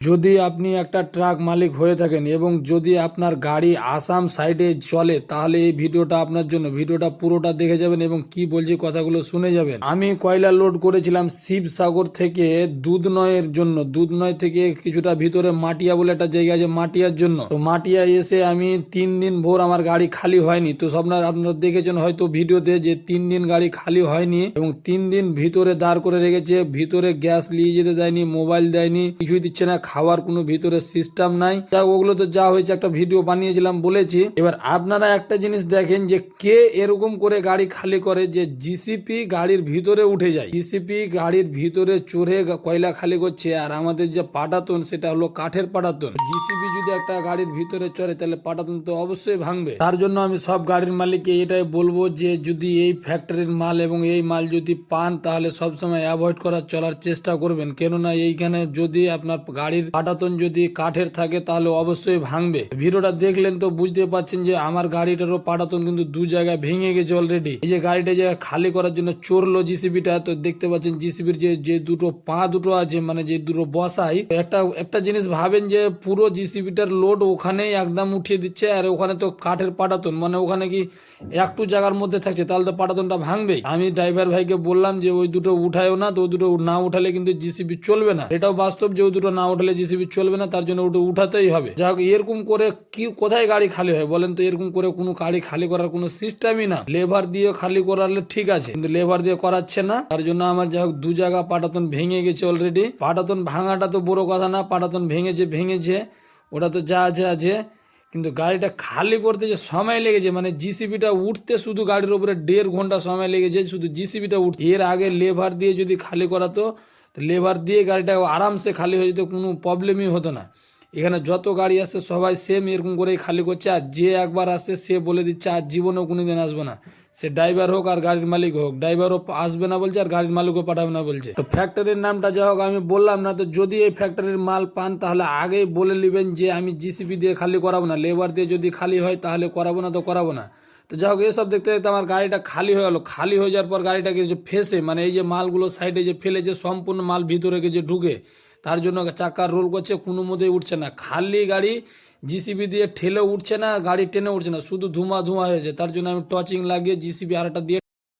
যদি আপনি একটা ট্রাক মালিক হয়ে থাকেন এবং যদি আপনার গাড়ি আসাম সাইডে চলে তাহলে এই ভিডিওটা আপনার জন্য। ভিডিওটা পুরোটা দেখে যাবেন এবং কি বলছি কথাগুলো শুনে যাবেন। আমি কয়লা লোড করেছিলাম শিবসাগর থেকে দুধনয়ের জন্য। দুধনয় থেকে কিছুটা ভিতরে মাটিয়া বলে একটা জায়গা আছে, মাটিয়ার জন্য। তো মাটিয়া এসে আমি 3 দিন ভোর আমার গাড়ি খালি হয়নি। তো আপনারা দেখেছেন হয়তো ভিডিওতে যে 3 দিন গাড়ি খালি হয়নি এবং 3 দিন ভিতরে দাঁড় করে রেখেছে। ভিতরে গ্যাস নিয়ে যেতে দেয়নি, মোবাইল দেয়নি, কিছুই দিচ্ছে না, খাওয়ার কোনো ভিতরে সিস্টেম নাই। ওগুলো তো যা হয়েছে একটা ভিডিও বানিয়েছিলাম বলেছি। এবার আপনারা একটা জিনিস দেখেন যে কে এরকম করে গাড়ি খালি করে, যে জিসিপি গাড়ির ভিতরে উঠে যায়, জিসিপি গাড়ির ভিতরে চড়ে কয়লা খালি করছে। আর আমাদের যে পাটাতন সেটা হলো কাঠের পাটাতন। জিসিপি যদি একটা গাড়ির ভিতরে চড়ে তাহলে পাটাতন তো অবশ্যই ভাঙবে। তার জন্য আমি সব গাড়ির মালিককে এটাই বলবো যে যদি এই ফ্যাক্টরির মাল এবং এই মাল যদি পান তাহলে সবসময় অ্যাভয়েড করার চলার চেষ্টা করবেন। কেননা এইখানে যদি আপনার গাড়ির পাটাতন যদি কাঠের থাকে তাহলে অবশ্যই ভাঙবে। ভিডিওটা দেখলেন তো বুঝতে পারছেন যে আমার গাড়িটারও পাটাতন কিন্তু 2 জায়গায় ভেঙে গেছে অলরেডি। এই যে গাড়িটা যে খালি করার জন্য চড়লো জিসিবিটা, তো দেখতে পাচ্ছেন জিসিবির যে দুটো পা দুটো আছে, মানে যে দুটো বসাই, একটা জিনিস ভাবেন যে পুরো জিসিবিটার লোড ওখানেই একদম উঠিয়ে দিচ্ছে। আর ওখানে তো কাঠের পাটাতন, মানে ওখানে কি একটু জায়গার মধ্যে থাকছে, তাহলে তো পাটাতনটা ভাঙবে। আমি ড্রাইভার ভাইকে বললাম যে ওই দুটো উঠায়ও না, তো ওই দুটো না উঠালে কিন্তু জিসিবি চলবে না। এটাও বাস্তব যে ওই দুটো না উঠালে জিসিবি চলবে না, তার জন্য ওটা উঠাতেই হবে। যাই হোক, এরকম করে কি কোথায় গাড়ি খালি হয় বলেন তো? এরকম করে কোনো গাড়ি খালি করার কোনো সিস্টেমই না। লেবার দিয়ে খালি করালে ঠিক আছে, কিন্তু লেবার দিয়ে করাচ্ছে না। তার জন্য আমার যাই হোক 2 জায়গা পাটাতন ভেঙে গেছে অলরেডি। পাটাতন ভাঙাটা তো বড় কথা না, পাটাতন ভেঙেছে ওটা তো যা আছে, কিন্তু গাড়িটা খালি করতে যে সময় লেগেছে, মানে জিসিবিটা উঠতে শুধু গাড়ির উপরে 1.5 ঘন্টা সময় লেগেছে শুধু জিসিবিটা উঠতে। এর আগে লেবার দিয়ে যদি খালি করাতো, লেবার দিয়ে গাড়িটা আরামসে খালি হয়ে যেত, কোনো প্রবলেমই হতো না। এখানে যত গাড়ি আসছে সবাই সেম এরকম করেই খালি করছে। আর যে একবার আসছে সে বলে দিচ্ছে আর জীবনেও কোনোদিন আসবে না। সে ড্রাইভার হোক আর গাড়ির মালিক হোক, ড্রাইভারও আসবে না বলছে আর গাড়ির মালিকও পাঠাবে না বলছে। তো ফ্যাক্টরির নামটা যা হোক আমি বললাম না। তো যদি এই ফ্যাক্টরির মাল পান তাহলে আগেই বলে নেবেন যে আমি জিসিবি দিয়ে খালি করাবো না, লেবার দিয়ে যদি খালি হয় তাহলে করাবো না, তো করাবো না। তো যাই হোক, এসব দেখতে দেখতে আমার গাড়িটা খালি হয়ে গেল। খালি হয়ে যাওয়ার পর গাড়িটাকে যে ফেসে, মানে এই যে মালগুলো সাইডে যে ফেলেছে সম্পূর্ণ মাল ভিতরে যে ঢুকে, তার জন্য চাকা রোল করছে, কোনো মতেই উঠছে না। খালি গাড়ি জিসিবি দিয়ে ঠেলে উঠছে না, গাড়ি টেনে উঠছে না, শুধু ধোঁয়া হয়েছে। তার জন্য আমি টচিং লাগিয়ে জিসিবি আরেকটা দিয়ে